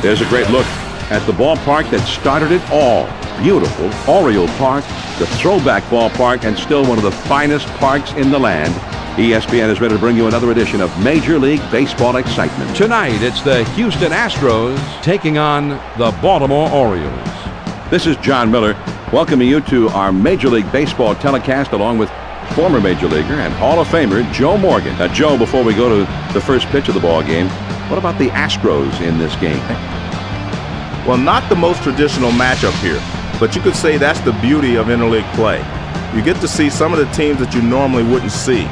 There's a great look at the ballpark that started it all. Beautiful Oriole Park, the throwback ballpark, and still one of the finest parks in the land. ESPN is ready to bring you another edition of Major League Baseball excitement. Tonight, it's the Houston Astros taking on the Baltimore Orioles. This is John Miller welcoming you to our Major League Baseball telecast along with former Major Leaguer and Hall of Famer Joe Morgan. Now, Joe, before we go to the first pitch of the ball game, what about the Astros in this game? Well, not the most traditional matchup here, but you could say that's the beauty of interleague play. You get to see some of the teams that you normally wouldn't see.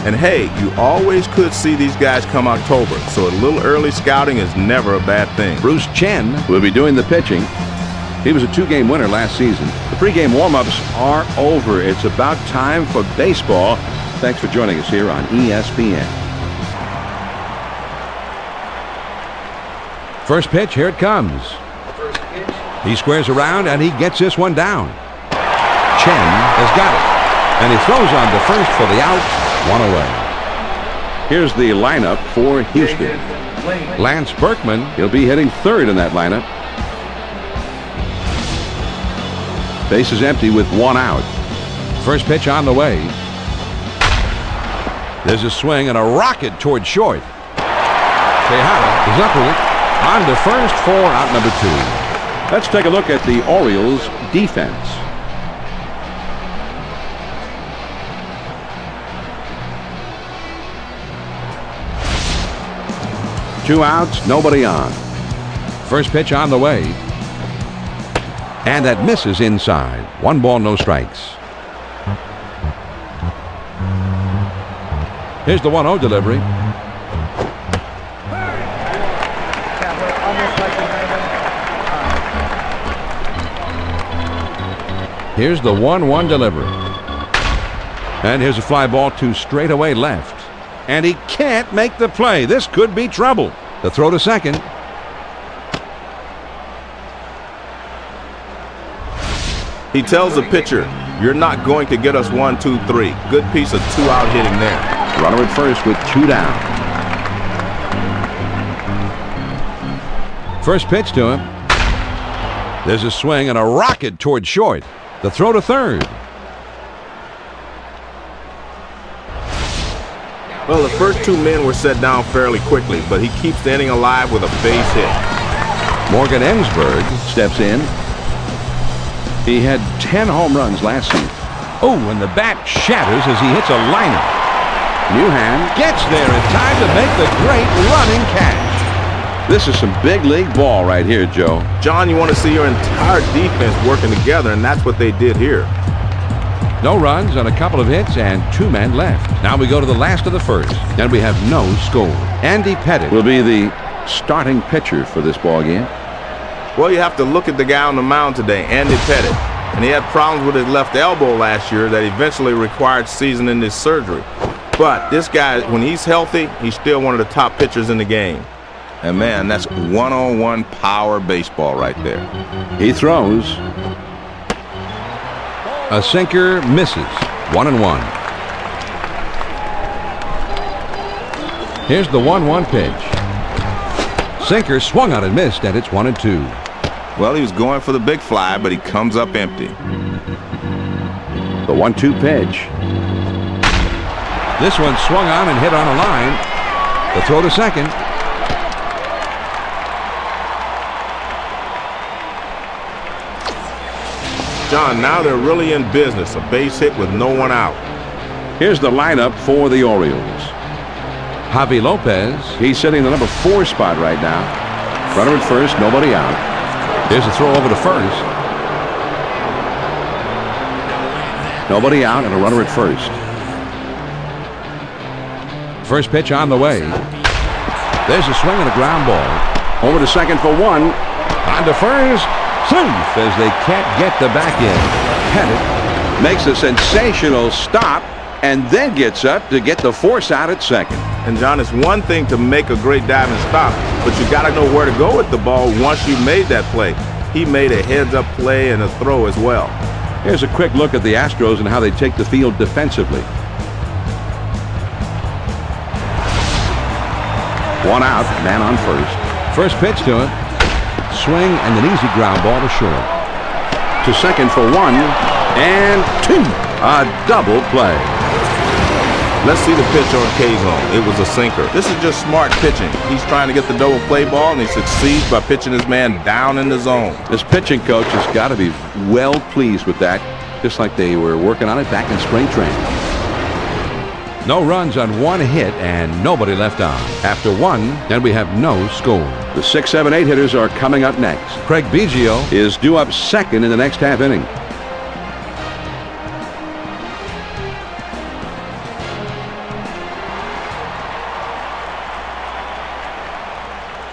And hey, you always could see these guys come October, so a little early scouting is never a bad thing. Bruce Chen will be doing the pitching. He was a two-game winner last season. The pregame warm-ups are over. It's about time for baseball. Thanks for joining us here on ESPN. First pitch, here it comes. He squares around and he gets this one down. Chen has got it. And he throws on to first for the out. One away. Here's the lineup for Houston. Lance Berkman, he'll be hitting third in that lineup. Base is empty with one out. First pitch on the way. There's a swing and a rocket toward short. Tejada is up with it. On to first for out number two. Let's take a look at the Orioles defense. Two outs, nobody on. First pitch on the way. And that misses inside. 1 ball, no strikes. Here's the 1-0 delivery. Here's the 1-1 delivery. And here's a fly ball to straightaway left. And he can't make the play. This could be trouble. The throw to second. He tells the pitcher, you're not going to get us 1, 2, 3. Good piece of 2-out hitting there. Runner at first with 2 down. First pitch to him. There's a swing and a rocket toward short. The throw to third. Well, the first 2 men were set down fairly quickly, but he keeps the inning alive with a base hit. Morgan Ensberg steps in. He had 10 home runs last season. Oh, and the bat shatters as he hits a liner. Newham gets there in time to make the great running catch. This is some big league ball right here, Joe. John, you want to see your entire defense working together, and that's what they did here. No runs on a couple of hits and 2 men left. Now we go to the last of the first, and we have no score. Andy Pettitte will be the starting pitcher for this ball game. Well, you have to look at the guy on the mound today, Andy Pettitte. And he had problems with his left elbow last year that eventually required season-ending surgery. But this guy, when he's healthy, he's still one of the top pitchers in the game. And man, that's one-on-one power baseball right there. He throws. A sinker misses. 1-1. Here's the 1-1 pitch. Sinker swung on and missed, and it's 1-2. Well, he was going for the big fly, but he comes up empty. The 1-2 pitch. This one swung on and hit on a line. The throw to second. John, now they're really in business. A base hit with no one out. Here's the lineup for the Orioles. Javi Lopez, he's sitting in the number 4 spot right now. Runner at first, nobody out. There's a throw over to first. Nobody out and a runner at first. First pitch on the way. There's a swing and a ground ball. Over to second for 1. On to first. Safe as they can't get the back end. Pettitte makes a sensational stop and then gets up to get the force out at second. And John, it's one thing to make a great dive and stop, but you got to know where to go with the ball once you made that play. He made a heads-up play and a throw as well. Here's a quick look at the Astros and how they take the field defensively. 1 out, man on first. First pitch to him. Swing and an easy ground ball to short. To second for 1 and 2. A double play. Let's see the pitch on K-zone. It was a sinker. This is just smart pitching. He's trying to get the double play ball, and he succeeds by pitching his man down in the zone. This pitching coach has got to be well pleased with that, just like they were working on it back in spring training. No runs on 1 hit and nobody left on. After 1, then we have no score. The 6, 7, 8 hitters are coming up next. Craig Biggio Is due up second in the next half inning.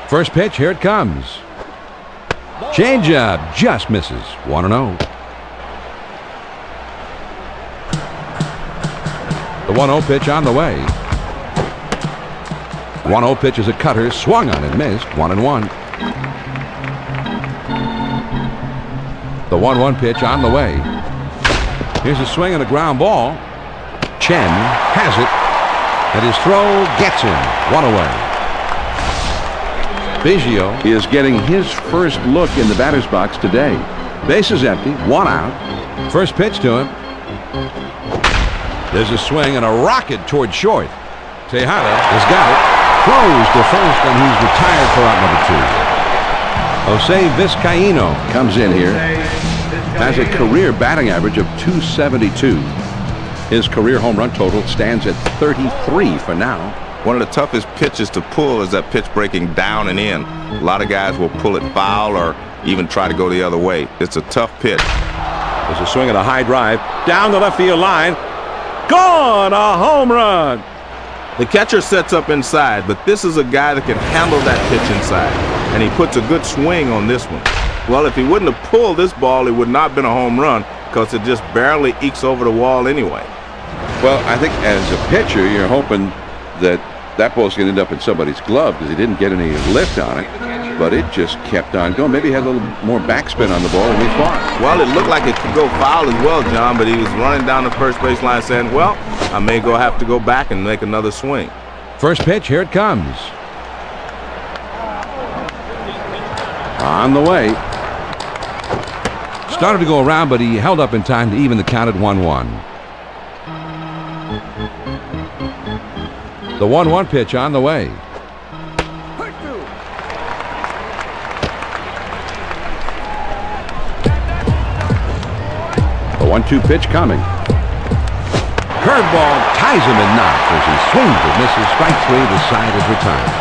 First pitch, here it comes. Changeup just misses. 1-0. The 1-0 pitch on the way. 1-0 pitch is a cutter, swung on and missed. 1-1. The 1-1 pitch on the way. Here's a swing and a ground ball. Chen has it, and his throw gets him. 1 away. Biggio Is getting his first look in the batter's box today. Base is empty, 1 out. First pitch to him. There's a swing and a rocket toward short. Tejada has got it. Throws to first, and he's retired for out number 2. Jose Vizcaíno Comes in here. Has a career batting average of .272. His career home run total stands at 33 for now. One of the toughest pitches to pull is that pitch breaking down and in. A lot of guys will pull it foul or even try to go the other way. It's a tough pitch. There's a swing and a high drive down the left field line. Gone! A home run! The catcher sets up inside, but this is a guy that can handle that pitch inside, and he puts a good swing on this one. Well, if he wouldn't have pulled this ball, it would not have been a home run because it just barely ekes over the wall anyway. Well, I think as a pitcher, you're hoping that that ball's going to end up in somebody's glove because he didn't get any lift on it, but it just kept on going. Maybe he had a little more backspin on the ball than we thought. Well, it looked like it could go foul as well, John, but he was running down the first base line saying, well, I may have to go back and make another swing. First pitch, here it comes. On the way. Started to go around, but he held up in time to even the count at 1-1. The 1-1 pitch on the way. The 1-2 pitch coming. Curveball ties him in knots as he swings and misses. Strike 3. The side is retired.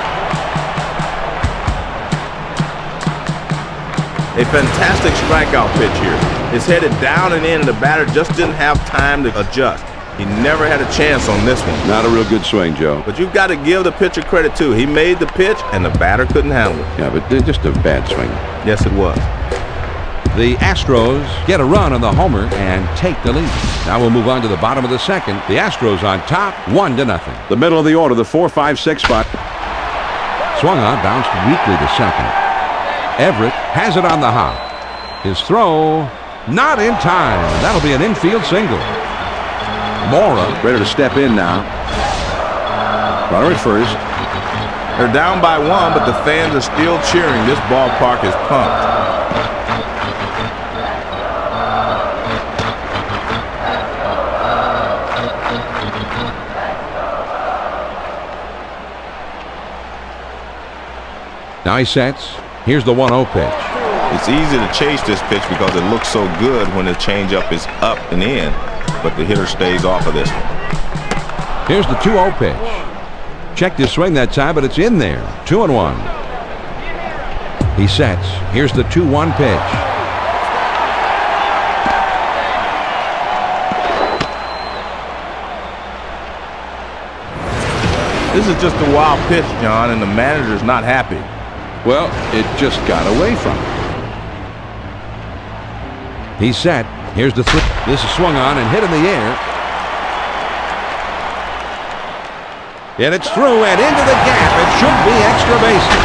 A fantastic strikeout pitch here. It's headed down and in, and the batter just didn't have time to adjust. He never had a chance on this one. Not a real good swing, Joe. But you've got to give the pitcher credit, too. He made the pitch, and the batter couldn't handle it. Yeah, but just a bad swing. Yes, it was. The Astros get a run on the homer and take the lead. Now we'll move on to the bottom of the second. The Astros on top, 1-0. The middle of the order, the 4, 5, 6 spot. Swung on, bounced weakly to second. Everett has it on the hop. His throw, not in time. That'll be an infield single. Mora Ready to step in now. Runner at first. They're down by 1, but the fans are still cheering. This ballpark is pumped. now he sets. Here's the 1-0 pitch. It's easy to chase this pitch because it looks so good when the changeup is up and in, but the hitter stays off of this one. Here's the 2-0 pitch. Checked his swing that time, but it's in there. 2-1. He sets. Here's the 2-1 pitch. This is just a wild pitch, John, and the manager's not happy. Well, it just got away from him. He's set. Here's the throw. This is swung on and hit in the air. And it's through and into the gap. It should be extra bases.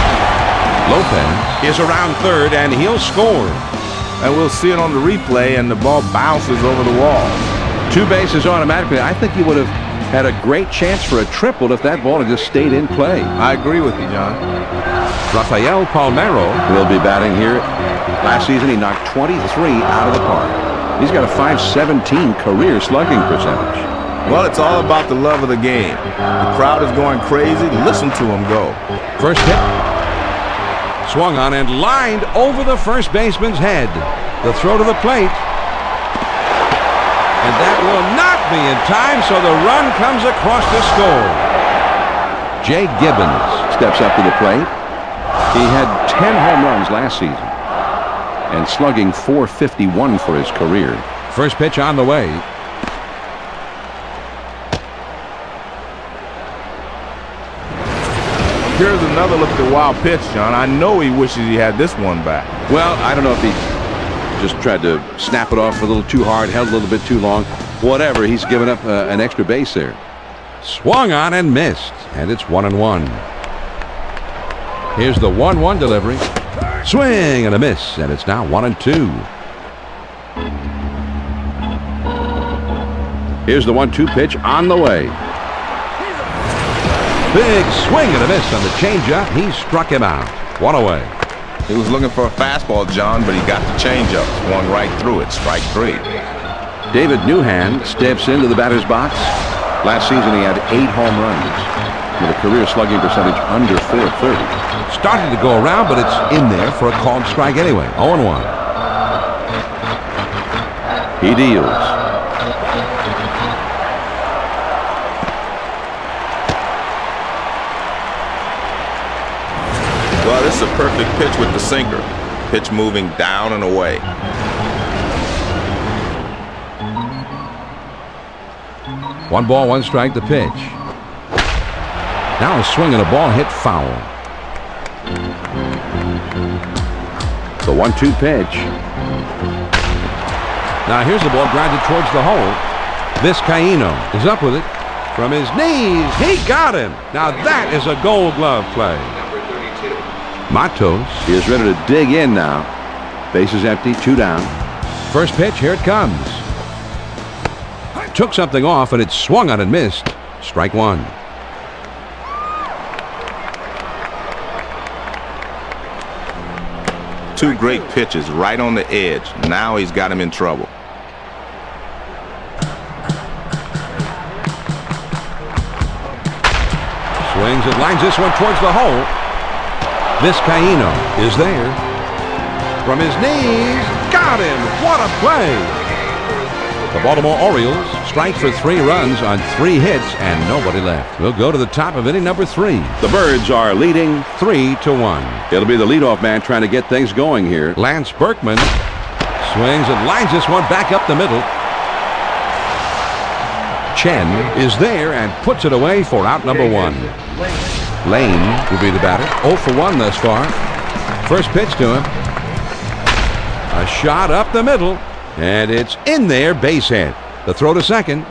Lopez is around third, and he'll score. And we'll see it on the replay, and the ball bounces over the wall. 2 bases automatically. I think he would have had a great chance for a triple if that ball had just stayed in play. I agree with you, John. Rafael Palmeiro will be batting here. Last season, he knocked 23 out of the park. He's got a .517 career slugging percentage. Well, it's all about the love of the game. The crowd is going crazy. Listen to him go. First hit. Swung on and lined over the first baseman's head. The throw to the plate. And that will not be in time, so the run comes across to score. Jay Gibbons Steps up to the plate. He had 10 home runs last season and slugging .451 for his career. First pitch on the way. Here's another look at the wild pitch, John. I know he wishes he had this one back. Well, I don't know if he just tried to snap it off a little too hard, held a little bit too long. Whatever, he's given up an extra base there. Swung on and missed, and it's 1-1. Here's the 1-1 delivery. Swing and a miss, and it's now 1-2. Here's the 1-2 pitch on the way. Big swing and a miss on the changeup. He struck him out. One away. He was looking for a fastball, John, but he got the changeup. Swung right through it. Strike 3. David Newhand steps into the batter's box. Last season he had 8 home runs with a career slugging percentage under .430. Started to go around, but it's in there for a called strike anyway. 0-1. He deals. Well, this is a perfect pitch with the sinker. Pitch moving down and away. One ball, one strike, the pitch. Now a swing and a ball hit foul. The 1-2 pitch. Now here's the ball grounded towards the hole. Vizcaíno is up with it. From his knees, he got him. Now that is a Gold Glove play. Matos He is ready to dig in now. Base is empty, 2 down. First pitch, here it comes. Took something off and it swung on and missed. Strike 1. Two great pitches right on the edge. Now he's got him in trouble. Swings and lines this one towards the hole. Vizcaíno is there. From his knees, got him. What a play. The Baltimore Orioles strike for 3 runs on 3 hits and nobody left. We'll go to the top of inning number 3. The Birds are leading 3-1. It'll be the leadoff man trying to get things going here. Lance Berkman swings and lines this one back up the middle. Chen is there and puts it away for out number 1. Lane will be the batter. 0 for 1 thus far. First pitch to him. A shot up the middle. And it's in there, base hit. The throw to second.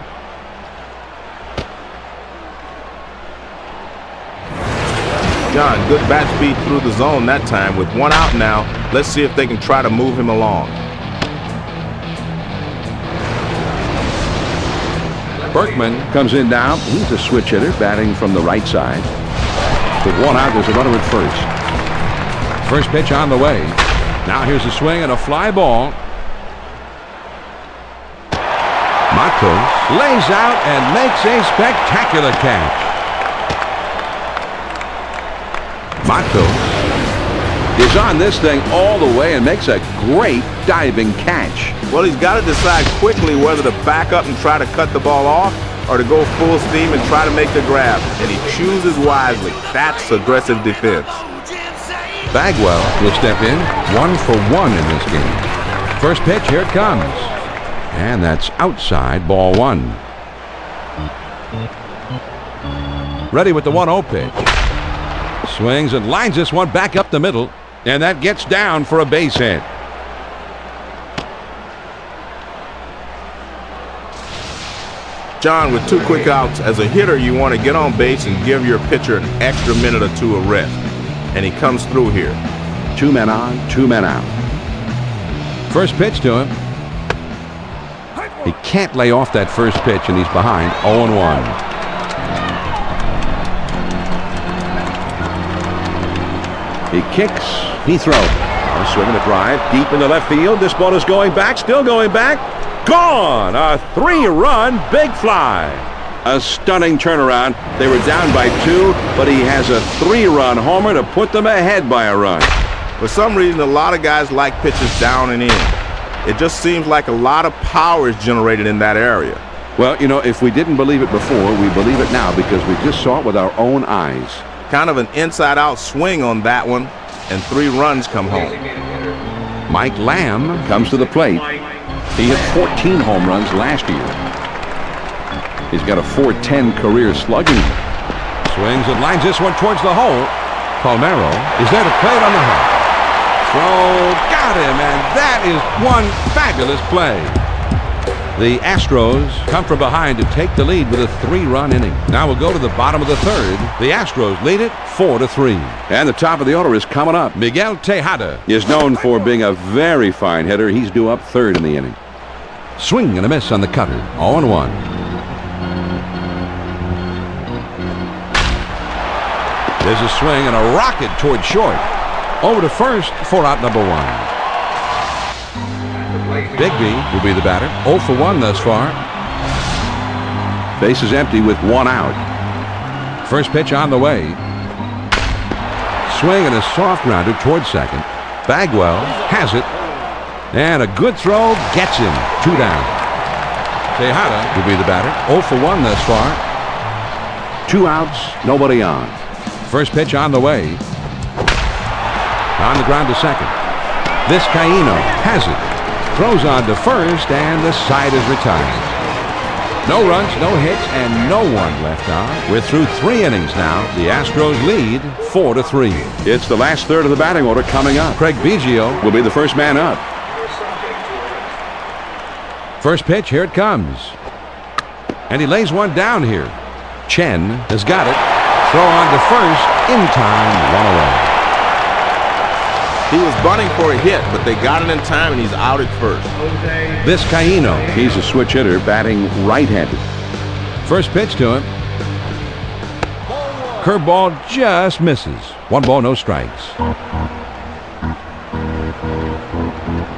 John, good bat speed through the zone that time. With 1 out now, let's see if they can try to move him along. Berkman Comes in now. He's a switch hitter batting from the right side. With 1 out, there's a runner at first. first pitch on the way. Now here's a swing and a fly ball. Matos lays out and makes a spectacular catch. Matos Is on this thing all the way and makes a great diving catch. Well, he's got to decide quickly whether to back up and try to cut the ball off or to go full steam and try to make the grab. And he chooses wisely. That's aggressive defense. Bagwell will step in. 1 for 1 in this game. First pitch, here it comes. And that's outside, ball 1. Ready with the 1-0 pitch. Swings and lines this one back up the middle. And that gets down for a base hit. John, with 2 quick outs, as a hitter, you want to get on base and give your pitcher an extra minute or 2 of rest. And he comes through here. 2 men on, 2 men out. First pitch to him. He can't lay off that first pitch, and he's behind 0-1. He kicks, he throws. A swing and a drive deep in the left field. This ball is going back, still going back. Gone! A 3-run big fly. A stunning turnaround. They were down by 2, but he has a 3-run homer to put them ahead by a run. For some reason, a lot of guys like pitches down and in. It just seems like a lot of power is generated in that area. Well, you know, if we didn't believe it before, we believe it now because we just saw it with our own eyes. Kind of an inside-out swing on that one, and 3 runs come home. Mike Lamb comes to the plate. He hit 14 home runs last year. He's got a .410 career slugging. Swings and lines this one towards the hole. Palmeiro is there to play it on the hop. Throw, got him, and that is one fabulous play. The Astros come from behind to take the lead with a 3-run inning. Now we'll go to the bottom of the 3rd. The Astros lead it 4-3. And the top of the order is coming up. Miguel Tejada Is known for being a very fine hitter. He's due up 3rd in the inning. swing and a miss on the cutter. 0-1. There's a swing and a rocket toward short. Over to first for out number 1. Bigby will be the batter. 0 for 1 thus far. Base is empty with 1 out. First pitch on the way. Swing and a soft grounder toward second. Bagwell has it. And a good throw gets him. 2 down. Tejada will be the batter. 0 for 1 thus far. 2 outs, nobody on. First pitch on the way. On the ground to second. Vizcaíno has it. Throws on to first, and the side is retired. No runs, no hits, and no one left on. We're through 3 innings now. The Astros lead 4-3. It's the last third of the batting order coming up. Craig Biggio Will be the first man up. First pitch, here it comes. And he lays one down here. Chen has got it. Throw on to first, in time, 1 away. He was bunting for a hit, but they got it in time, and he's out at first. Vizcaíno. He's a switch hitter batting right-handed. First pitch to him. Curveball just misses. 1 ball, no strikes.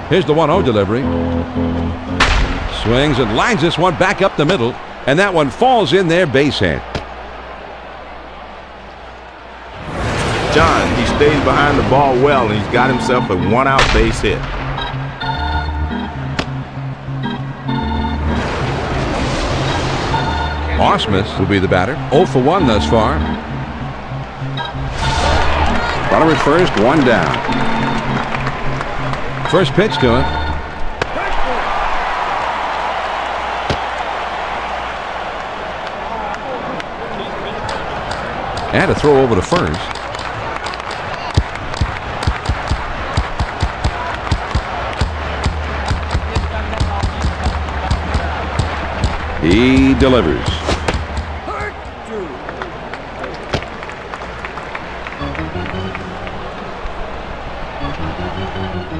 Here's the 1-0 delivery. Swings and lines this one back up the middle, and that one falls in there base hit. John, he stays behind the ball well, and he's got himself a 1-out base hit. Ausmus will be the batter. 0 for 1 thus far. Runner at first, 1 down. First pitch to him. And a throw over to first. He delivers.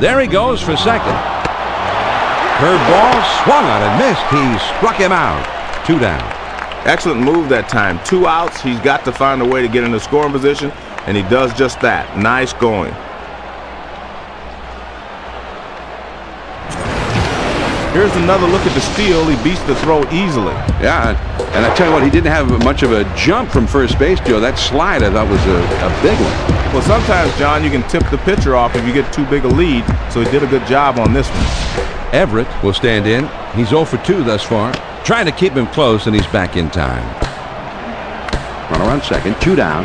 There he goes for second. Curveball swung on and missed. He struck him out. 2 down. Excellent move that time. 2 outs. He's got to find a way to get in the scoring position, and he does just that. Nice going. Here's another look at the steal. He beats the throw easily. Yeah, and I tell you what, he didn't have much of a jump from first base, Joe. That slide, I thought, was a big one. Well, sometimes, John, you can tip the pitcher off if you get too big a lead, so he did a good job on this one. Everett will stand in. He's 0 for 2 thus far. Trying to keep him close, and he's back in time. Runner on second, 2 down.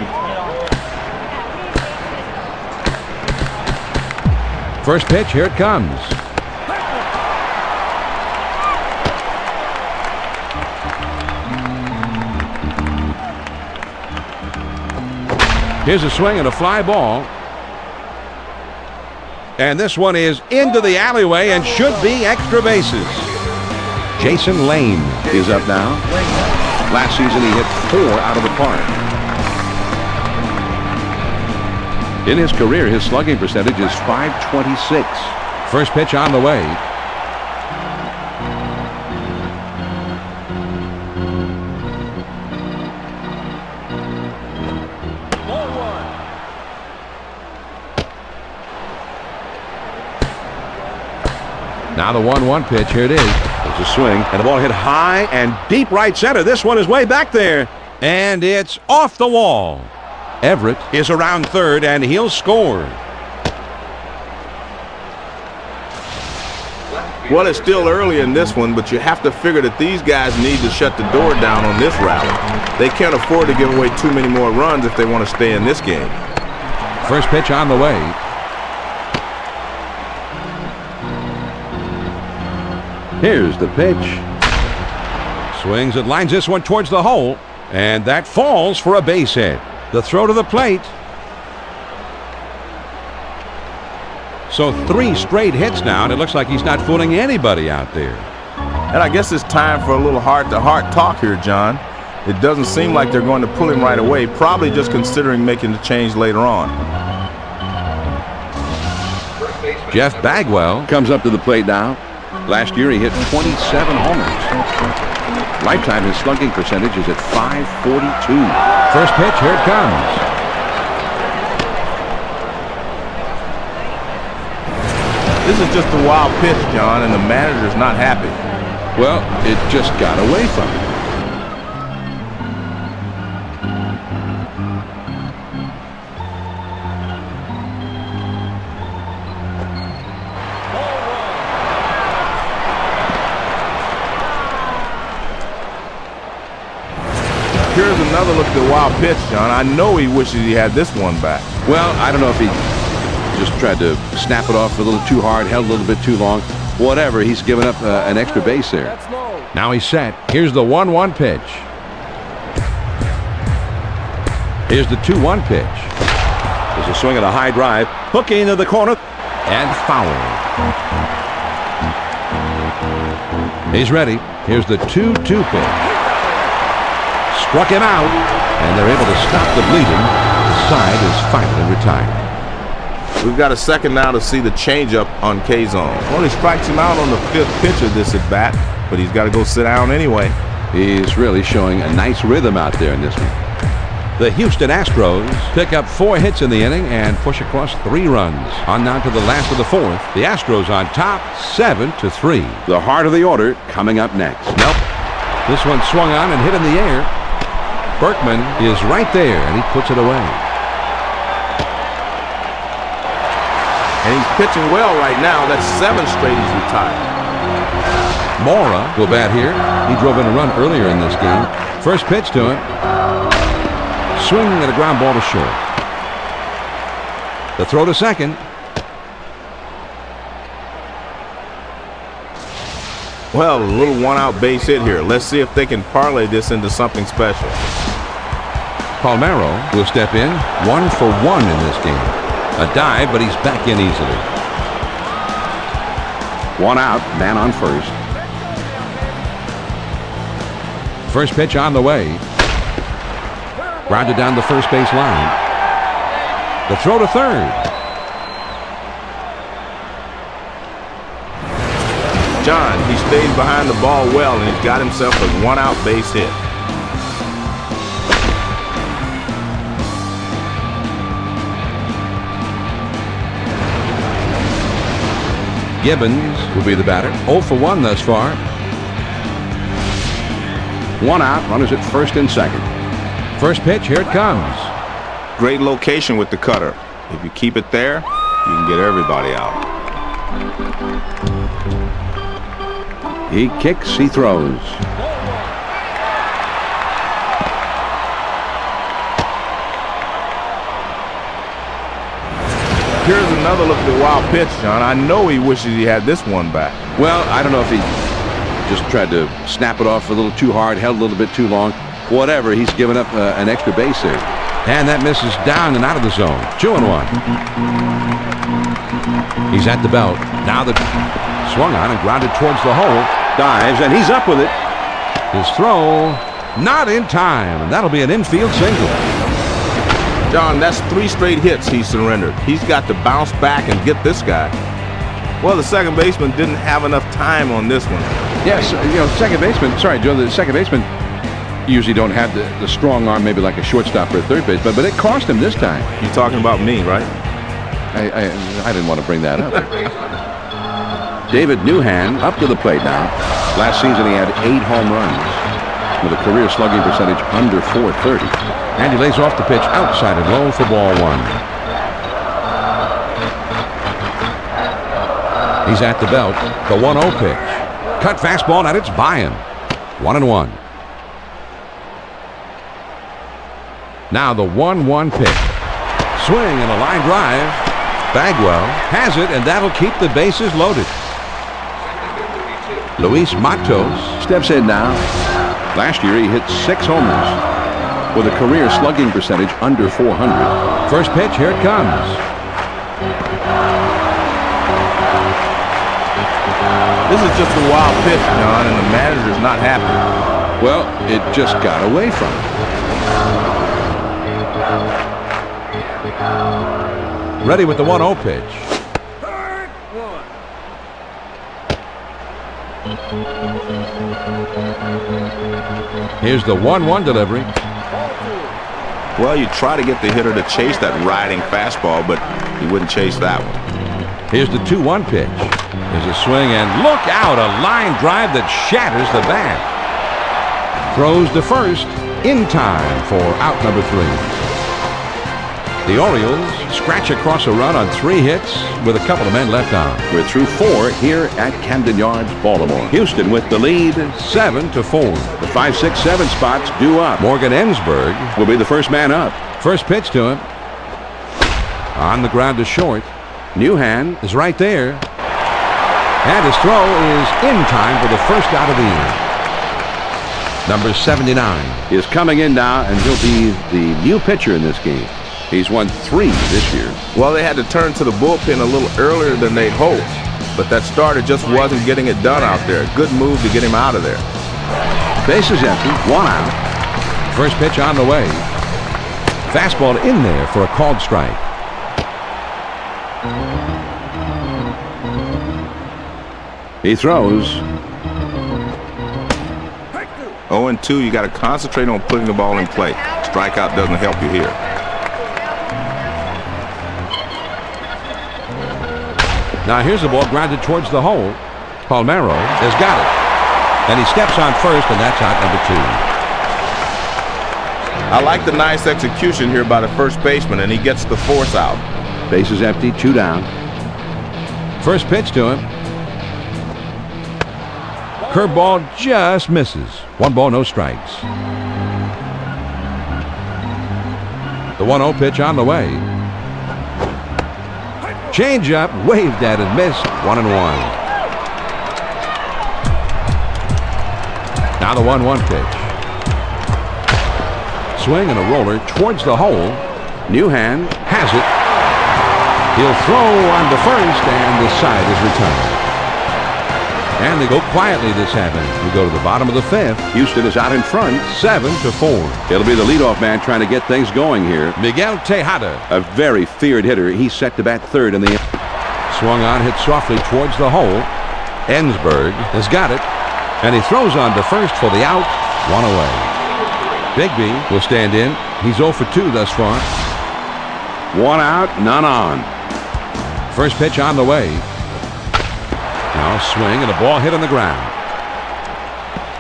First pitch, here it comes. Here's a swing and a fly ball. And this one is into the alleyway and should be extra bases. Jason Lane Is up now. Last season, he hit 4 out of the park. In his career, his slugging percentage is .526. First pitch on the way. Now the 1-1 pitch. Here it is. There's a swing, and the ball hit high and deep right center. This one is way back there. And it's off the wall. Everett is around third, and he'll score. Well, it's still early in this one, but you have to figure that these guys need to shut the door down on this rally. They can't afford to give away too many more runs if they want to stay in this game. First pitch on the way. Here's the pitch. Swings and lines this one towards the hole, and that falls for a base hit. The throw to the plate. So 3 straight hits now, and it looks like he's not fooling anybody out there. And I guess it's time for a little heart-to-heart talk here, John. It doesn't seem like they're going to pull him right away, probably just considering making the change later on. Jeff Bagwell Comes up to the plate now. Last year he hit 27 homers. Lifetime his slugging percentage is at .542. First pitch, here it comes. This is just a wild pitch, John, and the manager's not happy. Well, it just got away from him. Here's another look at the wild pitch, John. I know he wishes he had this one back. Well, I don't know if he just tried to snap it off a little too hard, held a little bit too long. Whatever, he's given up an extra base there. Now he's set. Here's the 1-1 pitch. Here's the 2-1 pitch. There's a swing at a high drive. Hooking into the corner. And foul. He's ready. Here's the 2-2 pitch. Struck him out, and they're able to stop the bleeding. The side is finally retired. We've got a second now to see the changeup on K-zone. Only strikes him out on the 5th pitch of this at-bat, but he's got to go sit down anyway. He's really showing a nice rhythm out there in this one. The Houston Astros pick up 4 hits in the inning and push across 3 runs. On now to the last of the 4th. The Astros on top, 7-3. The heart of the order coming up next. Nope. This one swung on and hit in the air. Berkman is right there, and he puts it away. And he's pitching well right now. That's 7 straight he's retired. Mora will bat here. He drove in a run earlier in this game. First pitch to him. Swing and a ground ball to short. The throw to second. Well, a little one-out base hit here. Let's see if they can parlay this into something special. Palmeiro will step in. 1 for 1 in this game. A dive, but he's back in easily. 1 out, man on first. First pitch on the way. Grounded down the first base line. The throw to third. John, he stays behind the ball well, and he's got himself a one-out base hit. Gibbons will be the batter. 0 for 1 thus far. 1 out, runners at first and second. First pitch, here it comes. Great location with the cutter. If you keep it there, you can get everybody out. He kicks, he throws. Here's another look at the wild pitch, John. I know he wishes he had this one back. Well, I don't know if he just tried to snap it off a little too hard, held a little bit too long. Whatever, he's given up an extra base there. And that misses down and out of the zone. 2-1. He's at the belt. Now the swung on and grounded towards the hole. Dives, and he's up with it. His throw, not in time, and that'll be an infield single. John, that's 3 straight hits he surrendered. He's got to bounce back and get this guy. Well, the second baseman didn't have enough time on this one. Yes, second baseman, sorry, Joe, the second baseman usually don't have the strong arm, maybe like a shortstop or a third baseman, but it cost him this time. You're talking about me, right? I didn't want to bring that up. David Newhan up to the plate now. Last season he had 8 home runs with a career slugging percentage under .430. And he lays off the pitch outside and low for ball 1. He's at the belt. The 1-0 pitch. Cut fastball, and it's by him. 1-1. Now the 1-1 pitch. Swing and a line drive. Bagwell has it, and that'll keep the bases loaded. Luis Matos Steps in now. Last year he hit 6 homers with a career slugging percentage under .400. First pitch, here it comes. This is just a wild pitch, John, and the manager's not happy. Well, it just got away from him. Ready with the 1-0 pitch. Here's the 1-1 delivery. Well, you try to get the hitter to chase that riding fastball, but he wouldn't chase that one. Here's the 2-1 pitch. There's a swing, and look out, a line drive that shatters the bat. Throws to first in time for out number 3. The Orioles scratch across a run on 3 hits with a couple of men left on. We're through 4 here at Camden Yards, Baltimore. Houston with the lead. 7-4. The 5, 6, 7 spots due up. Morgan Ensberg Will be the first man up. first pitch to him. On the ground to short. Newhan Is right there. And his throw is in time for the first out of the inning. Number 79. is coming in now, and he'll be the new pitcher in this game. He's won 3 this year. Well, they had to turn to the bullpen a little earlier than they'd hoped, but that starter just wasn't getting it done out there. Good move to get him out of there. Bases empty, 1 out. First pitch on the way. Fastball in there for a called strike. He throws. 0-2, you got to concentrate on putting the ball in play. Strikeout doesn't help you here. Now here's the ball grounded towards the hole. Palmeiro has got it. And he steps on first, and that's out number 2. I like the nice execution here by the first baseman, and he gets the force out. Bases empty, 2 down. First pitch to him. Curveball just misses. 1 ball, no strikes. The 1-0 pitch on the way. Changeup waved at and missed. 1-1. Now the 1-1 pitch. Swing and a roller towards the hole. Newhan Has it. He'll throw on the first, and the side is returned. And they go quietly this happening. We go to the bottom of the 5th. Houston is out in front. 7-4. It'll be the leadoff man trying to get things going here. Miguel Tejada. A very feared hitter. He's set to bat 3rd in the. Swung on, hit softly towards the hole. Ensberg has got it. And he throws on to first for the out. 1 away. Bigby will stand in. He's 0 for 2 thus far. 1 out, none on. First pitch on the way. Now swing and a ball hit on the ground.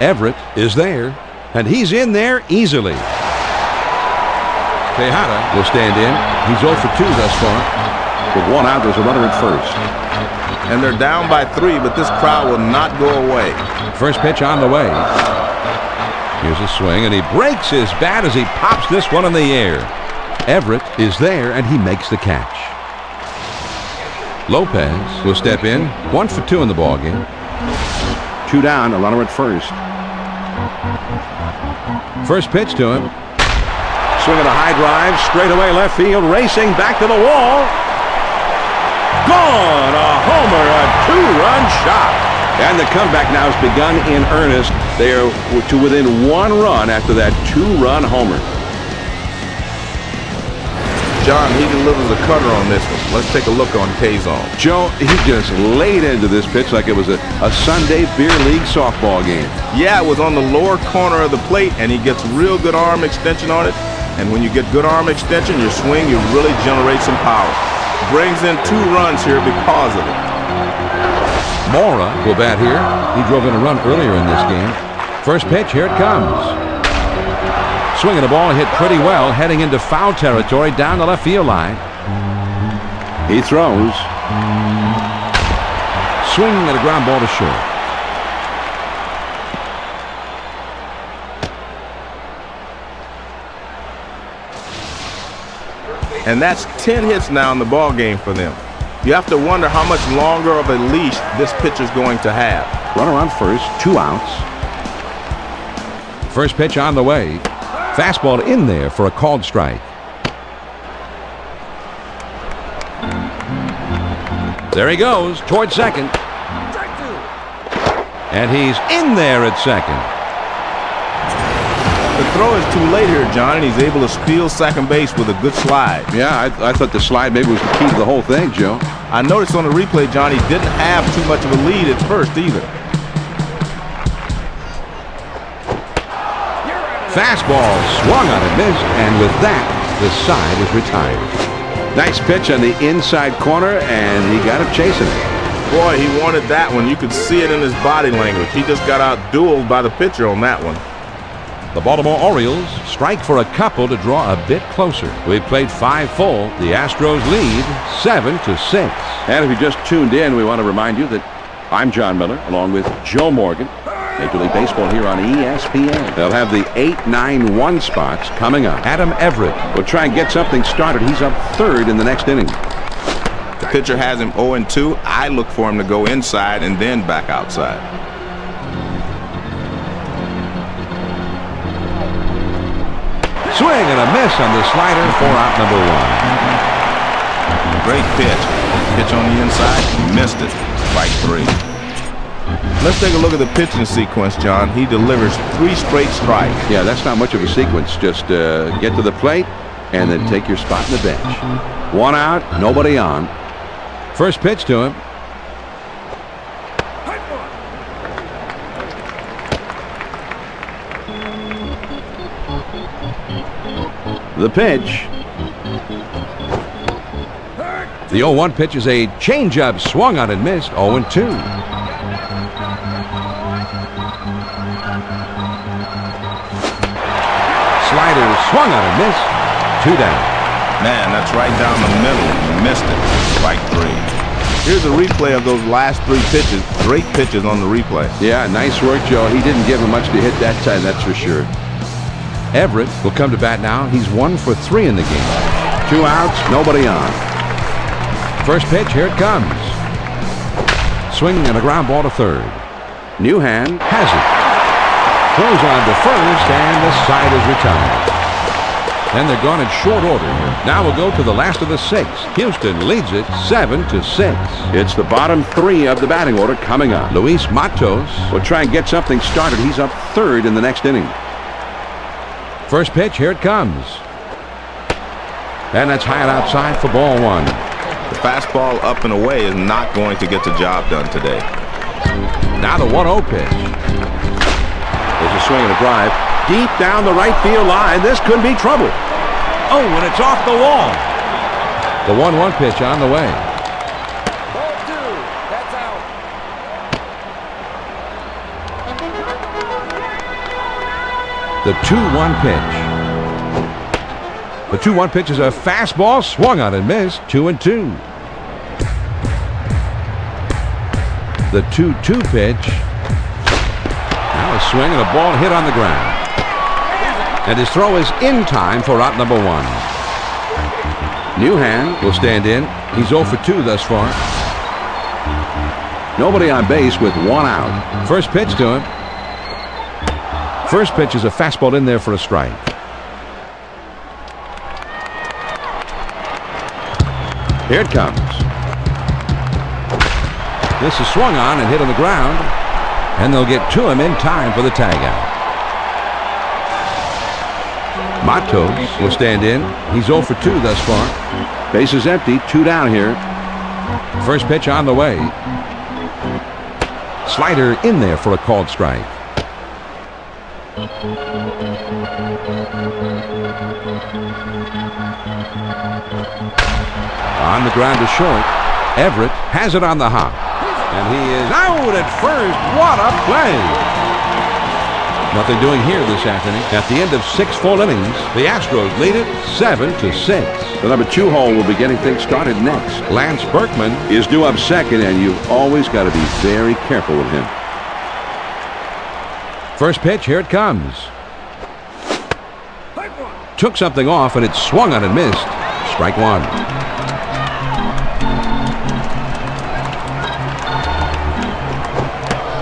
Everett is there, and he's in there easily. Tejada will stand in. He's 0 for 2 thus far. With 1 out, there's a runner at first. And they're down by 3, but this crowd will not go away. First pitch on the way. Here's a swing, and he breaks his bat as he pops this one in the air. Everett is there, and he makes the catch. Lopez will step in. 1 for 2 in the ballgame. 2 down, a runner at first. First pitch to him. Swing of a high drive, straight away left field, racing back to the wall. Gone! A homer, a 2-run shot. And the comeback now has begun in earnest. They are to within 1 run after that 2-run homer. John, he delivers a cutter on this one. Let's take a look on K-Zone. Joe, he just laid into this pitch like it was a Sunday beer league softball game. Yeah, it was on the lower corner of the plate, and he gets real good arm extension on it. And when you get good arm extension, your swing, you really generate some power. Brings in 2 runs here because of it. Mora will bat here. He drove in a run earlier in this game. First pitch, here it comes. Swinging the ball, hit pretty well, heading into foul territory down the left field line. He throws. Swing and a ground ball to short. And that's 10 hits now in the ball game for them. You have to wonder how much longer of a leash this pitcher's going to have. Runner on first, 2 outs. First pitch on the way. Fastball in there for a called strike. There he goes towards second. And he's in there at second. The throw is too late here, John, and he's able to steal second base with a good slide. Yeah, I thought the slide maybe was the key to the whole thing, Joe. I noticed on the replay, John, he didn't have too much of a lead at first either. Fastball swung on and missed, and with that, the side is retired. Nice pitch on the inside corner, and he got him chasing it. Boy, he wanted that one. You could see it in his body language. He just got out-dueled by the pitcher on that one. The Baltimore Orioles strike for a couple to draw a bit closer. We've played 5 full. The Astros lead 7-6. And if you just tuned in, we want to remind you that I'm John Miller, along with Joe Morgan. Major League Baseball here on ESPN. They'll have the 8, 9, 1 spots coming up. Adam Everett will try and get something started. He's up 3rd in the next inning. The pitcher has him 0-2. I look for him to go inside and then back outside. Swing and a miss on the slider for out number 1. Great pitch. Pitch on the inside. Missed it. Strike 3. Let's take a look at the pitching sequence, John. He delivers 3 straight strikes. Yeah, that's not much of a sequence. Just get to the plate and then take your spot in the bench. 1 out, nobody on. First pitch to him. The pitch. The 0-1 pitch is a changeup, swung on and missed. 0-2. Slider swung on and missed. 2 down. Man, that's right down the middle. He missed it. Strike 3. Here's a replay of those last 3 pitches. Great pitches on the replay. Yeah, nice work, Joe. He didn't give him much to hit that time, that's for sure. Everett will come to bat now. He's 1 for 3 in the game. 2 outs, nobody on. First pitch, here it comes. Swing and a ground ball to 3rd. Newhand has it. Throws on to first, and the side is retired. And they're gone in short order here. Now we'll go to the last of the 6. Houston leads it 7-6. It's the bottom 3 of the batting order coming up. Luis Matos will try and get something started. He's up 3rd in the next inning. First pitch, here it comes. And that's high and outside for ball 1. The fastball up and away is not going to get the job done today. Now the 1-0 pitch. There's a swing and a drive. Deep down the right field line. This could be trouble. Oh, and it's off the wall. The 1-1 pitch on the way. Ball 2. That's out. The 2-1 pitch. The 2-1 pitch is a fastball, swung on and missed. 2-2. The 2-2 pitch. Now a swing and a ball hit on the ground. And his throw is in time for out number 1. Newhand will stand in. He's 0 for 2 thus far. Nobody on base with 1 out. First pitch to him. First pitch is a fastball in there for a strike. Here it comes. This is swung on and hit on the ground. And they'll get to him in time for the tagout. Matos will stand in. He's 0 for 2 thus far. Base is empty. 2 down here. First pitch on the way. Slider in there for a called strike. On the ground to short. Everett has it on the hop. And he is out at first. What a play! Nothing doing here this afternoon. At the end of 6 full innings, the Astros lead it 7-6. The number 2 hole will be getting things started next. Lance Berkman Is due up second, and you've always got to be very careful with him. First pitch, here it comes. Took something off, and it swung on and missed. Strike one.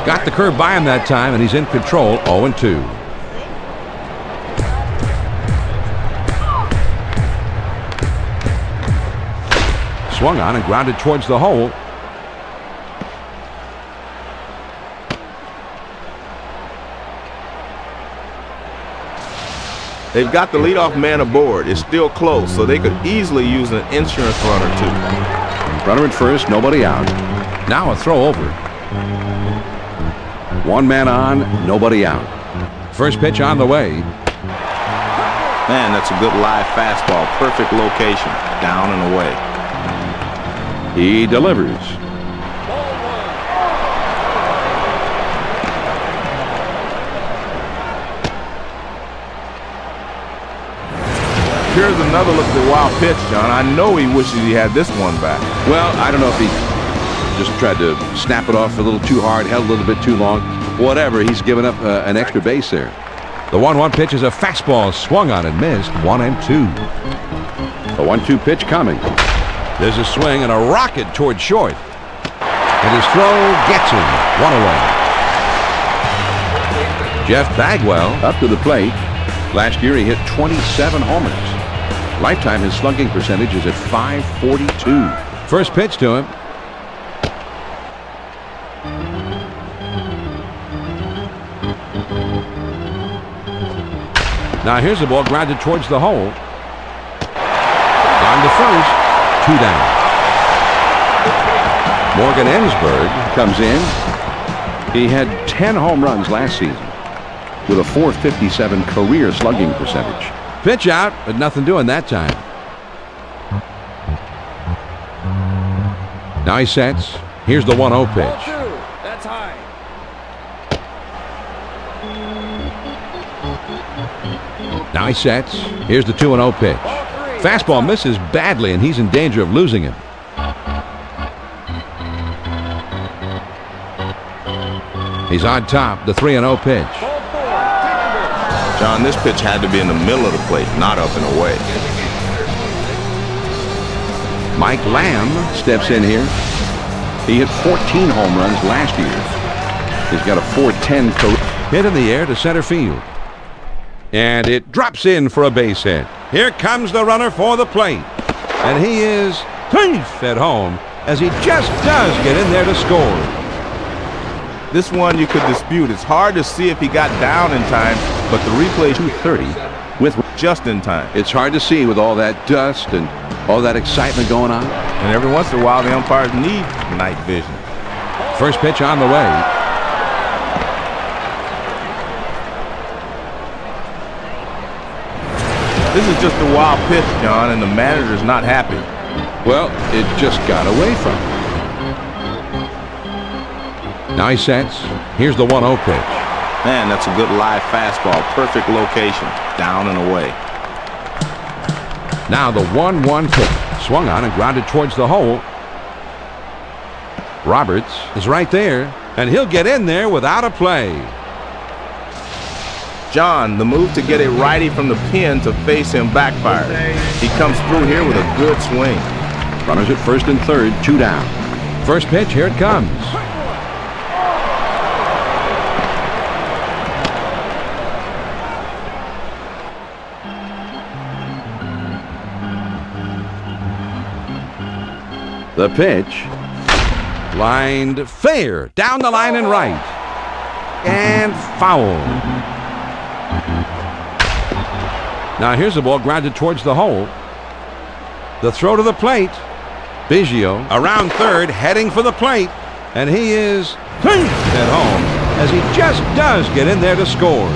Got the curve by him that time, and he's in control, 0-2. Swung on and grounded towards the hole. They've got the leadoff man aboard. It's still close, so they could easily use an insurance run or two. Runner at first, nobody out. Now a throw over. 1 man on, nobody out. First pitch on the way. Man, that's a good live fastball. Perfect location. Down and away. He delivers. Here's another look at the wild pitch, John. I know he wishes he had this one back. Well, I don't know if he just tried to snap it off a little too hard, held a little bit too long. Whatever, he's given up an extra base there. The 1-1 pitch is a fastball, swung on and missed, 1-2. The 1-2 pitch coming. There's a swing and a rocket toward short. And his throw gets him, 1 away. Jeff Bagwell Up to the plate. Last year he hit 27 homers. Lifetime his slugging percentage is at .542. First pitch to him. Now here's the ball grounded towards the hole. Down to first. 2 down. Morgan Ensberg comes in. He had 10 home runs last season with a .457 career slugging percentage. Pitch out, but nothing doing that time. Now he sets. Here's the 1-0 pitch. Ball 2. That's high. Now he sets. Here's the 2-0 pitch. Fastball misses badly, and he's in danger of losing him. He's on top. The 3-0 pitch. Ball 4. John, this pitch had to be in the middle of the plate, not up and away. Mike Lamb steps in here. He hit 14 home runs last year. He's got a .410 career. Hit in the air to center field. And it drops in for a base hit. Here comes the runner for the plate. And he is safe at home as he just does get in there to score. This one you could dispute. It's hard to see if he got down in time, but the replay 230 with just in time. it's hard to see with all that dust and all that excitement going on. And every once in a while, the umpires need night vision. First pitch on the way. This is just a wild pitch, John, and the manager's not happy. Well, it just got away from him. Now he sets. Here's the 1-0 pitch. Man, that's a good live fastball. Perfect location. Down and away. Now the 1-1 pitch. Swung on and grounded towards the hole. Roberts is right there, and he'll get in there without a play. John, the move to get a righty from the pin to face him backfired. He comes through here with a good swing. Runners at first and third, 2 down. First pitch, here it comes. The pitch. Lined fair, down the line and right. And foul. Now here's the ball grounded towards the hole. The throw to the plate. Biggio around third, heading for the plate. And he is safe at home as he just does get in there to score.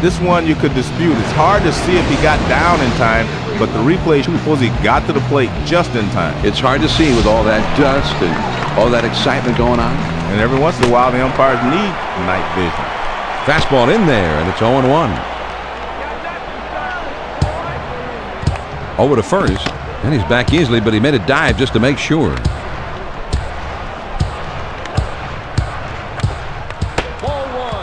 This one you could dispute. It's hard to see if he got down in time, but the replay shows he got to the plate just in time. It's hard to see with all that dust and all that excitement going on. And every once in a while, the umpires need night vision. Fastball in there, and it's 0-1. Over to first, and he's back easily, but he made a dive just to make sure.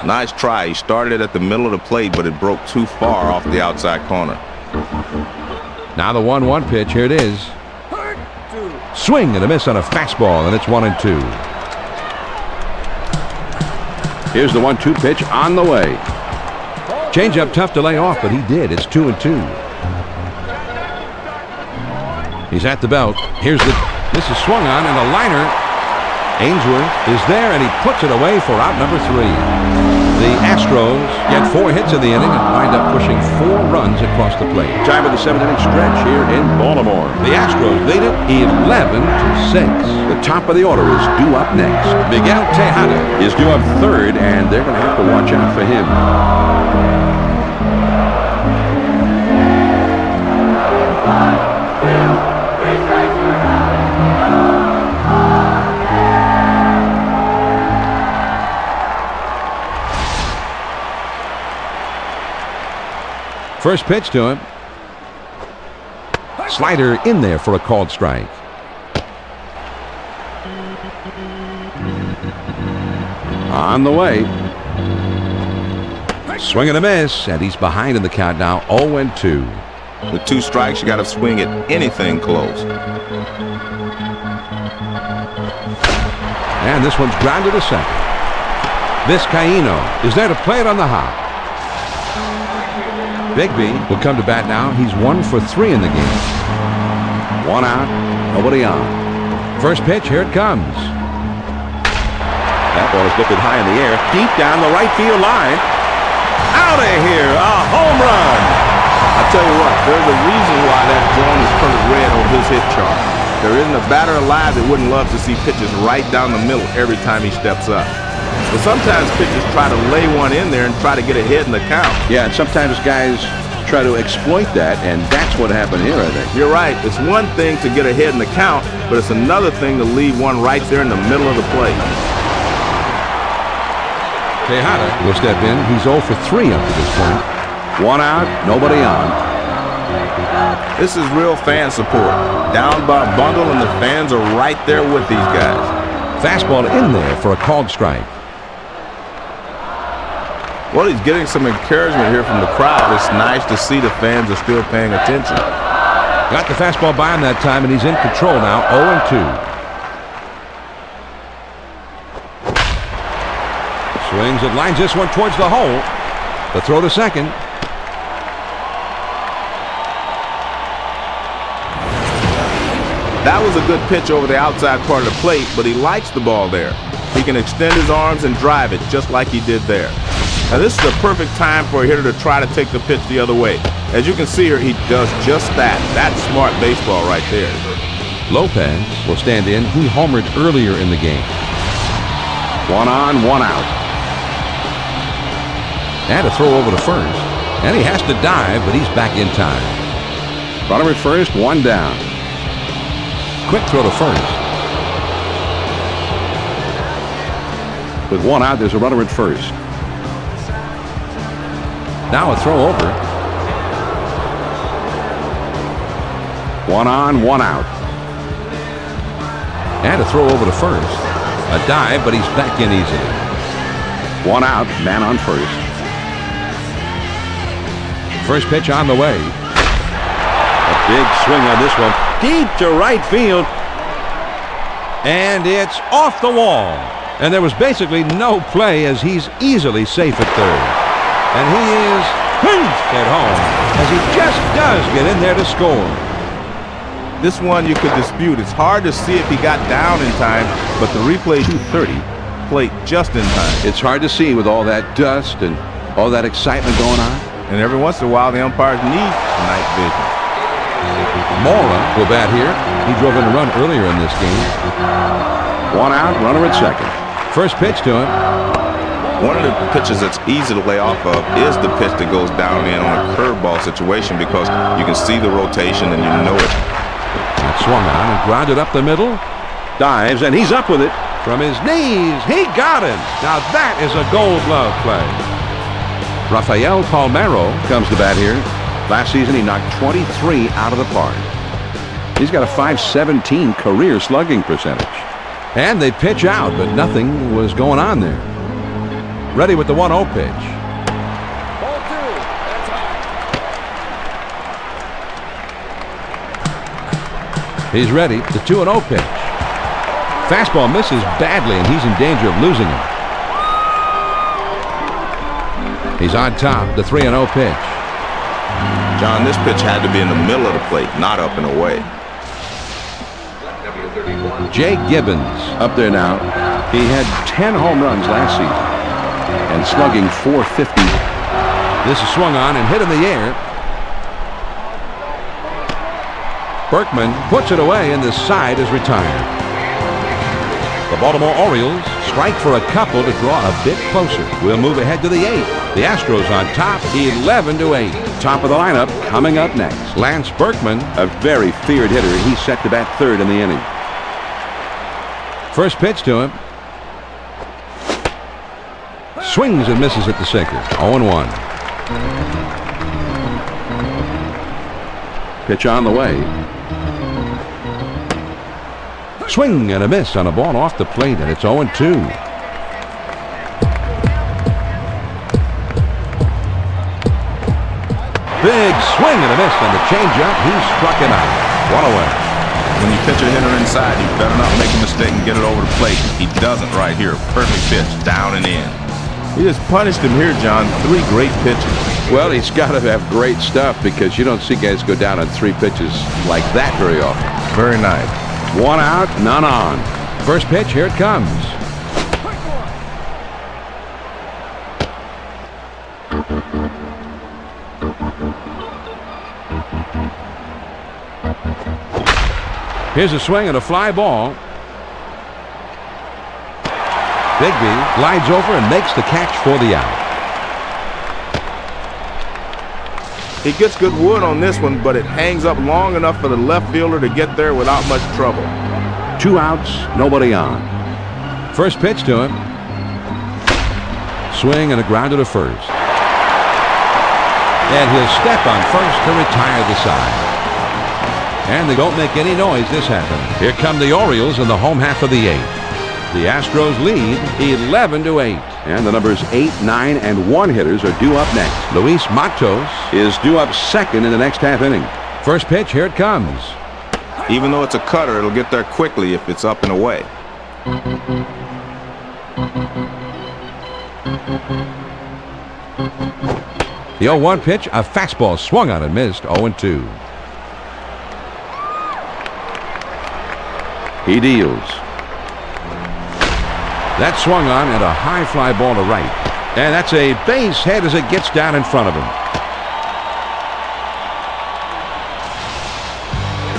Nice try. He started it at the middle of the plate, but it broke too far off the outside corner. Now the 1-1 pitch. Here it is. Swing and a miss on a fastball, and it's 1-2. Here's the 1-2 pitch on the way. Changeup tough to lay off, but he did. It's 2-2. He's at the belt. Here's the... This is swung on, and a liner. Ainsworth is there, and he puts it away for out number 3. The Astros get 4 hits in the inning and wind up pushing 4 runs across the plate. Time of the 7th-inning stretch here in Baltimore. The Astros lead it 11-6. The top of the order is due up next. Miguel Tejada is due up 3rd, and they're going to have to watch out for him. First pitch to him. Slider in there for a called strike. On the way. Swing and a miss, and he's behind in the count now, 0-2. With 2 strikes, you got to swing at anything close. And this one's grounded to second. Vizcaíno is there to play it on the hop. Bigby will come to bat now. He's 1 for 3 in the game. 1 out, nobody on. First pitch, here it comes. That ball is lifted high in the air, deep down the right field line. Out of here, a home run. I tell you what, there's a reason why that drone is colored red on his hit chart. There isn't a batter alive that wouldn't love to see pitches right down the middle every time he steps up. But sometimes pitchers try to lay one in there and try to get ahead in the count. Yeah, and sometimes guys try to exploit that, and that's what happened here, I think. You're right. It's one thing to get ahead in the count, but it's another thing to leave one right there in the middle of the plate. Tejada will step in. He's 0 for 3 up to this point. 1 out, nobody on. This is real fan support. Down by a bundle, and the fans are right there with these guys. Fastball in there for a called strike. Well, he's getting some encouragement here from the crowd. It's nice to see the fans are still paying attention. Got the fastball by him that time, and he's in control now, 0-2. Swings and lines this one towards the hole. The throw to second. That was a good pitch over the outside part of the plate, but he likes the ball there. He can extend his arms and drive it just like he did there. Now this is a perfect time for a hitter to try to take the pitch the other way. As you can see here, he does just that. That's smart baseball right there. Lopez will stand in. He homered earlier in the game. 1 on, 1 out. And a throw over to first. And he has to dive, but he's back in time. Runner at first, 1 down. Quick throw to first. With 1 out, there's a runner at first. Now a throw over. 1 on, 1 out. And a throw over to first. A dive, but he's back in easily. 1 out, man on first. First pitch on the way. A big swing on this one. Deep to right field. And it's off the wall. And there was basically no play as he's easily safe at third. And he is pinched at home as he just does get in there to score. This one you could dispute. It's hard to see if he got down in time, but the replay 230 played just in time. It's hard to see with all that dust and all that excitement going on. And every once in a while, the umpires need night vision. Mora will bat here. He drove in a run earlier in this game. 1 out, runner at second. First pitch to him. One of the pitches that's easy to lay off of is the pitch that goes down in on a curveball situation because you can see the rotation and you know it. That swung on and grounded up the middle. Dives, and he's up with it. From his knees, he got him. Now that is a Gold Glove play. Rafael Palmeiro Comes to bat here. Last season, he knocked 23 out of the park. He's got a .517 career slugging percentage. And they pitch out, but nothing was going on there. Ready with the 1-0 pitch. Ball 2. That's high. He's ready. The 2-0 pitch. Fastball misses badly, and he's in danger of losing it. He's on top. The 3-0 pitch. John, this pitch had to be in the middle of the plate, not up and away. Jay Gibbons Up there now. He had 10 home runs last season and slugging .450. This is swung on and hit in the air. Berkman puts it away, and the side is retired. The Baltimore Orioles strike for a couple to draw a bit closer. We'll move ahead to the 8th. The Astros on top, 11-8. Top of the lineup coming up next. Lance Berkman, A very feared hitter. He's set to bat third in the inning. first pitch to him. Swings and misses at the sinker. 0-1. Pitch on the way. Swing and a miss on a ball off the plate, and it's 0-2. Big swing and a miss on the changeup. He struck him out. 1 away. When you pitch a hitter inside, you better not make a mistake and get it over the plate. He doesn't right here. Perfect pitch, down and in. He just punished him here, John. 3 great pitches. Well, he's got to have great stuff because you don't see guys go down on 3 pitches like that very often. Very nice. 1 out, none on. First pitch, here it comes. Here's a swing and a fly ball. Bigby glides over and makes the catch for the out. He gets good wood on this one, but it hangs up long enough for the left fielder to get there without much trouble. 2 outs, nobody on. First pitch to him. Swing and a grounder to first. And he'll step on first to retire the side. And they don't make any noise this happened. Here come the Orioles in the home half of the 8th. The Astros lead 11-8. And the numbers 8, 9, and 1 hitters are due up next. Luis Matos Is due up second in the next half inning. first pitch, here it comes. Even though it's a cutter, it'll get there quickly if it's up and away. The 0-1 pitch, a fastball swung on and missed. 0-2. He deals. That swung on and a high fly ball to right. And that's a base hit as it gets down in front of him.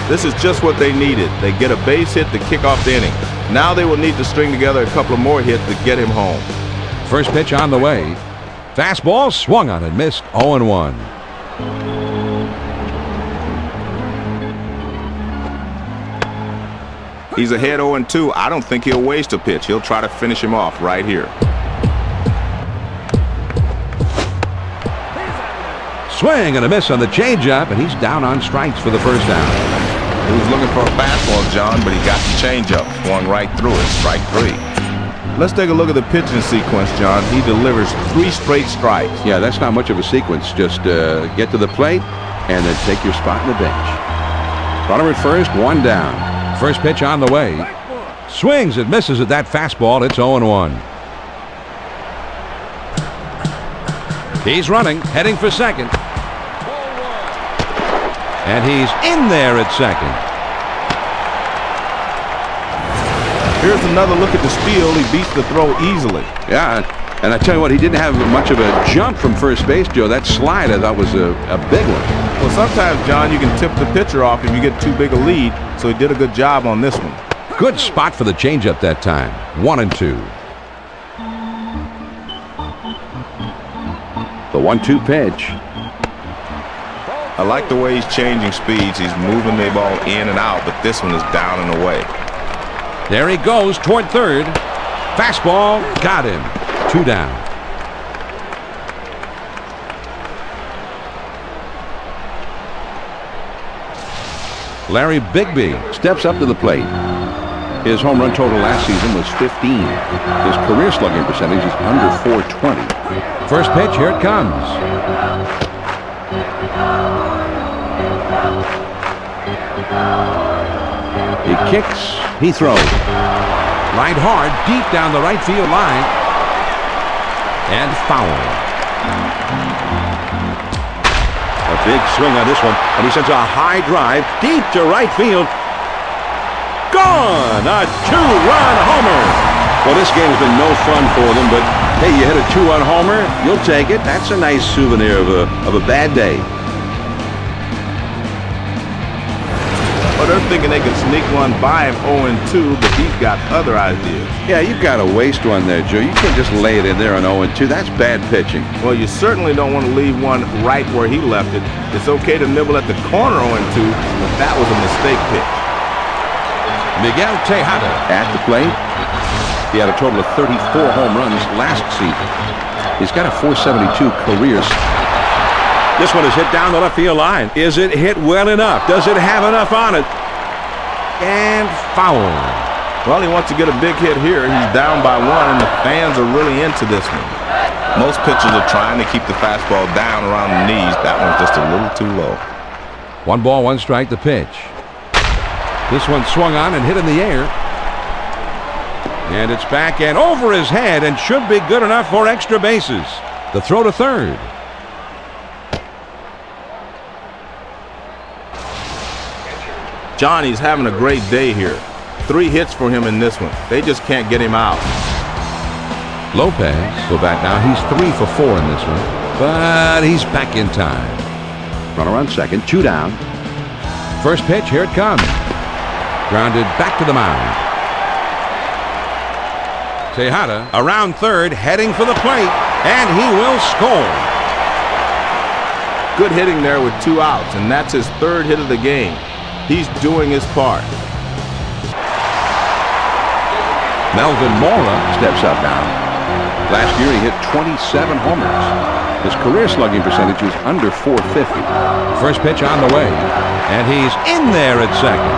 This is just what they needed. They get a base hit to kick off the inning. Now they will need to string together a couple of more hits to get him home. First pitch on the way. Fastball swung on and missed. 0-1. He's ahead 0-2. I don't think he'll waste a pitch. He'll try to finish him off right here. Swing and a miss on the changeup, and he's down on strikes for the first down. He was looking for a fastball, John, but he got the changeup. Swung right through it. Strike 3. Let's take a look at the pitching sequence, John. He delivers 3 straight strikes. Yeah, that's not much of a sequence. Just get to the plate and then take your spot in the bench. Runner at first, 1 down. First pitch on the way. Swings and misses at that fastball. It's 0-1. He's running, heading for second. And he's in there at second. Here's another look at the steal. He beats the throw easily. Yeah, and I tell you what, he didn't have much of a jump from first base, Joe. That slide I thought was a big one. Well, sometimes, John, you can tip the pitcher off if you get too big a lead, so he did a good job on this one. Good spot for the changeup that time. 1-2. The 1-2 pitch. I like the way he's changing speeds. He's moving the ball in and out, but this one is down and away. There he goes toward third. Fastball, got him. 2 down. Larry Bigby Steps up to the plate. His home run total last season was 15. His career slugging percentage is under .420. First pitch, here it comes. He kicks, he throws. Lined hard, deep down the right field line. And foul. A big swing on this one, and he sends a high drive deep to right field. Gone! A 2-run homer! Well, this game has been no fun for them, but hey, you hit a 2-run homer, you'll take it. That's a nice souvenir of a bad day. Well, they're thinking they can sneak one by him 0-2, but he's got other ideas. Yeah, you've got to waste one there, Joe. You can't just lay it in there on 0-2. That's bad pitching. Well, you certainly don't want to leave one right where he left it. It's okay to nibble at the corner 0-2, but that was a mistake pitch. Miguel Tejada At the plate, he had a total of 34 home runs last season. He's got a .472 career. This one is hit down the left field line. Is it hit well enough? Does it have enough on it? and foul. Well, he wants to get a big hit here. He's down by 1, and the fans are really into this one. Most pitchers are trying to keep the fastball down around the knees. That one's just a little too low. 1 ball, 1 strike, the pitch. This one swung on and hit in the air. And it's back and over his head and should be good enough for extra bases. The throw to third. Johnny's having a great day here. 3 hits for him in this one. They just can't get him out. Lopez, go back now. He's 3 for 4 in this one, but he's back in time. Runner on second, 2 down. First pitch, here it comes. Grounded back to the mound. Tejada around third, heading for the plate, and he will score. Good hitting there with 2 outs, and that's his 3rd hit of the game. He's doing his part. Melvin Mora Steps up now. Last year he hit 27 homers. His career slugging percentage is under .450. First pitch on the way, and he's in there at second.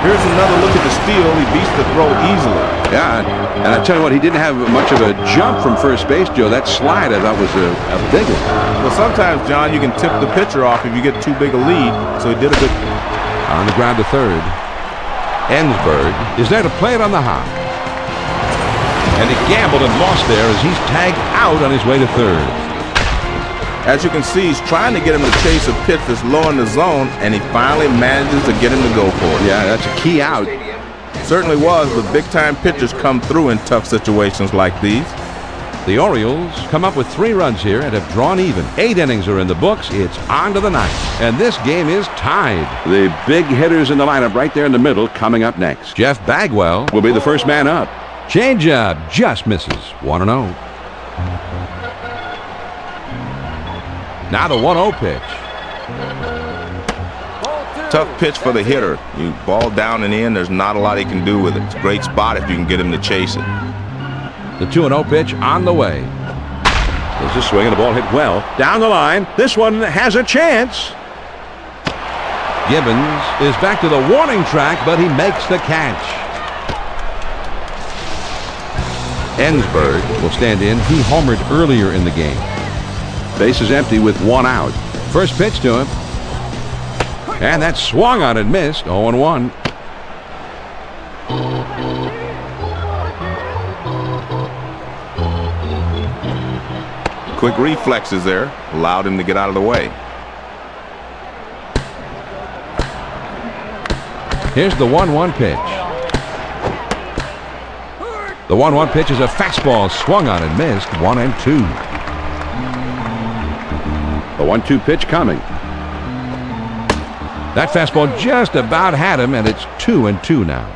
Here's another look at the steal. He beats the throw easily. Yeah, and I tell you what, he didn't have much of a jump from first base, Joe. That slide, I thought, was a big one. Well, sometimes, John, you can tip the pitcher off if you get too big a lead, so he did a good. On the ground to third. Ensberg is there to play it on the hop. And he gambled and lost there as he's tagged out on his way to third. As you can see, he's trying to get him to chase a pitch that's low in the zone, and he finally manages to get him to go for it. Yeah, that's a key out. Certainly was, but big-time pitchers come through in tough situations like these. The Orioles come up with 3 runs here and have drawn even. 8 innings are in the books. It's on to the 9th, and this game is tied. The big hitters in the lineup right there in the middle coming up next. Jeff Bagwell Will be the first man up. changeup just misses. 1-0. Now the 1-0 pitch. Tough pitch for the hitter. You ball down and in, there's not a lot he can do with it. It's a great spot if you can get him to chase it. The 2-0 pitch on the way. There's a swing and the ball hit well. Down the line. This one has a chance. Gibbons is back to the warning track, but he makes the catch. Ensberg will stand in. He homered earlier in the game. Base is empty with 1 out. First pitch to him. And that swung on and missed. 0-1. Quick reflexes there. Allowed him to get out of the way. Here's the 1-1 pitch. The 1-1 pitch is a fastball swung on and missed. 1-2. The 1-2 pitch coming. That fastball just about had him, and it's 2-2 now.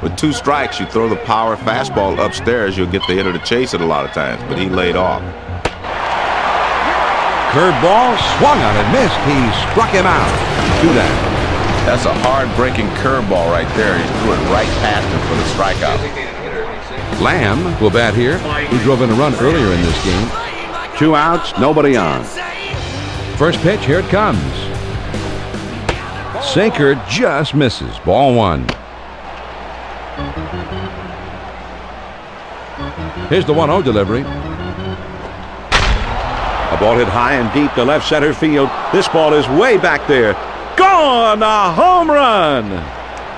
With 2 strikes, you throw the power fastball upstairs, you'll get the hitter to chase it a lot of times, but he laid off. Curveball swung on and missed. He struck him out. 2 down. That's a hard-breaking curveball right there. He threw it right past him for the strikeout. Lamb will bat here. He drove in a run earlier in this game. 2 outs, nobody on. First pitch, here it comes. Sinker just misses. Ball 1. Here's the 1-0 delivery. A ball hit high and deep to left center field. This ball is way back there. Gone! A home run!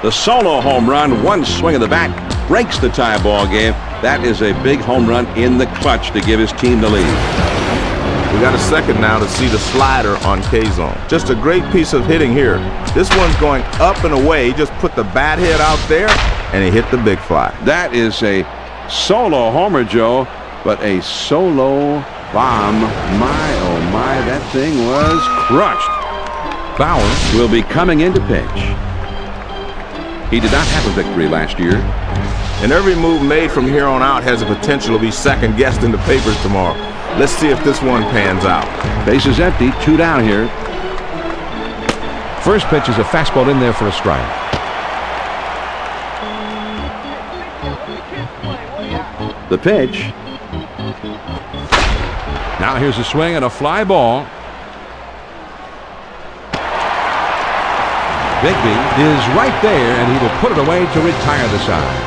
The solo home run, one swing of the bat, breaks the tie ball game. That is a big home run in the clutch to give his team the lead. We got a second now to see the slider on K-zone. Just a great piece of hitting here. This one's going up and away. He just put the bat head out there, and he hit the big fly. That is a solo homer, Joe, but a solo bomb. My, oh my, that thing was crushed. Bauer Will be coming in to pitch. He did not have a victory last year. And every move made from here on out has the potential to be second-guessed in the papers tomorrow. Let's see if this one pans out. Base is empty, 2 down here. First pitch is a fastball in there for a strike. The pitch. Now here's a swing and a fly ball. Bigby is right there, and he will put it away to retire the side.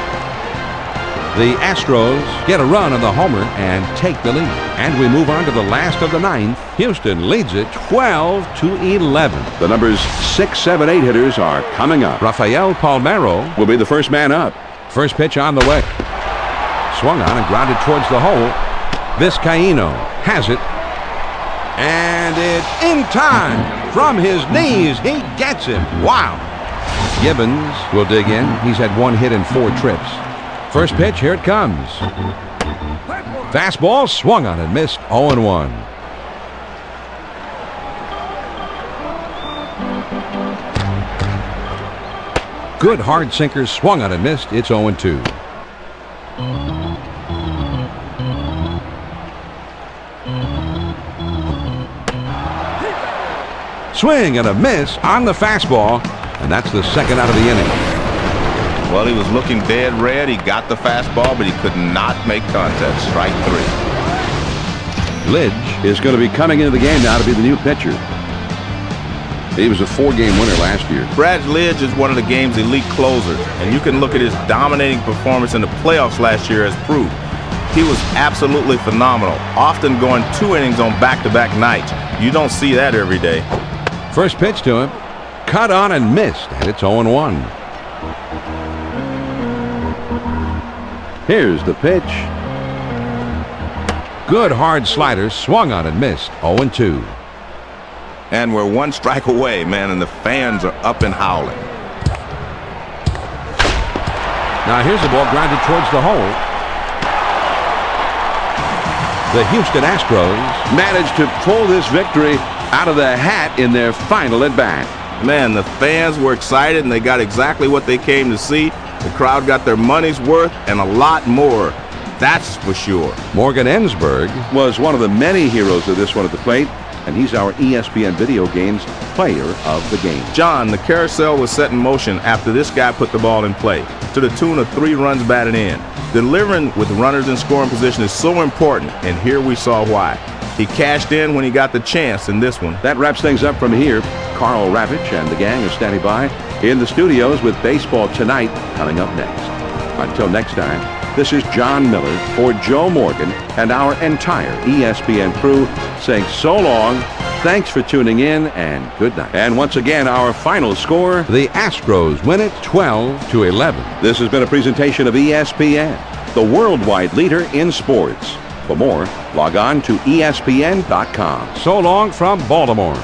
The Astros get a run on the homer and take the lead. And we move on to the last of the 9th. Houston leads it 12-11. The numbers 6, 7, 8 hitters are coming up. Rafael Palmeiro Will be the first man up. first pitch on the way. Swung on and grounded towards the hole. Vizcaíno has it. And it's in time. From his knees, he gets him. Wow. Gibbons will dig in. He's had 1 hit in 4 trips. First pitch, here it comes. Fastball swung on and missed. 0-1. Good hard sinker swung on and missed. It's 0-2. Swing and a miss on the fastball, and that's the second out of the inning. Well, he was looking dead red. He got the fastball, but he could not make contact. Strike 3. Lidge is going to be coming into the game now to be the new pitcher. He was a 4-game winner last year. Brad Lidge is one of the game's elite closers, and you can look at his dominating performance in the playoffs last year as proof. He was absolutely phenomenal, often going 2 innings on back-to-back nights. You don't see that every day. First pitch to him. Cut on and missed, and it's 0-1. Here's the pitch. Good hard slider, swung on and missed. 0-2. And we're 1 strike away, man, and the fans are up and howling. Now here's the ball grounded towards the hole. The Houston Astros Managed to pull this victory out of the hat in their final at-bat. Man, the fans were excited, and they got exactly what they came to see. The crowd got their money's worth and a lot more. That's for sure. Morgan Ensberg Was one of the many heroes of this one at the plate, and he's our ESPN Video Games Player of the Game. John, the carousel was set in motion after this guy put the ball in play, to the tune of 3 runs batted in. Delivering with runners in scoring position is so important, and here we saw why. He cashed in when he got the chance in this one. That wraps things up from here. Carl Ravitch and the gang are standing by in the studios with Baseball Tonight coming up next. Until next time, this is John Miller for Joe Morgan and our entire ESPN crew saying so long, thanks for tuning in, and good night. And once again, our final score, the Astros win it 12-11. this has been a presentation of ESPN, the worldwide leader in sports. For more, log on to ESPN.com. So long from Baltimore.